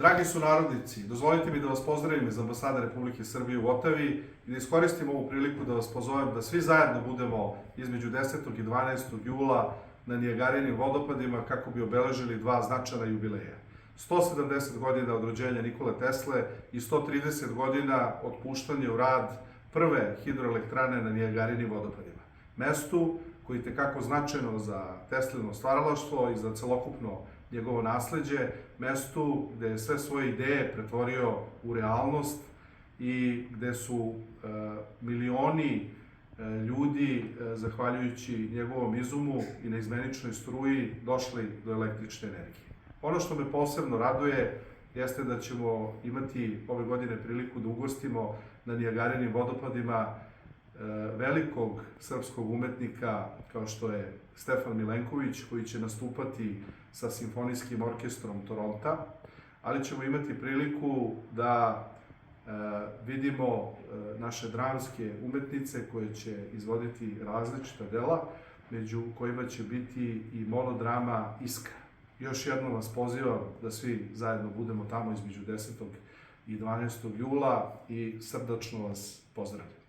Dragi sunarodnici, dozvolite mi da vas pozdravim iz Ambasade Republike Srbije u Otavi i da iskoristim ovu priliku da vas pozovem da svi zajedno budemo između 10. i 12. jula na Nijagarinim vodopadima kako bi obeležili dva značajna jubileja. 170 godina od rođenja Nikole Tesle i 130 godina od puštanja u rad prve hidroelektrane na Nijagarinim vodopadima. Mestu koji je tekako značajno za Teslino stvaralaštvo i za celokupno njegovo nasleđe, mestu gde je sve svoje ideje pretvorio u realnost i gde su milioni ljudi, zahvaljujući njegovom izumu i neizmeničnoj struji, došli do električne energije. Ono što me posebno raduje jeste da ćemo imati ove godine priliku da ugostimo na Nijagarinim vodopadima velikog srpskog umetnika kao što je Stefan Milenković, koji će nastupati sa Simfonijskim orkestrom Toronta, ali ćemo imati priliku da vidimo naše dramske umetnice koje će izvoditi različita dela, među kojima će biti i monodrama Iskra. Još jednom vas pozivam da svi zajedno budemo tamo između 10. i 12. jula i srdačno vas pozdravljam.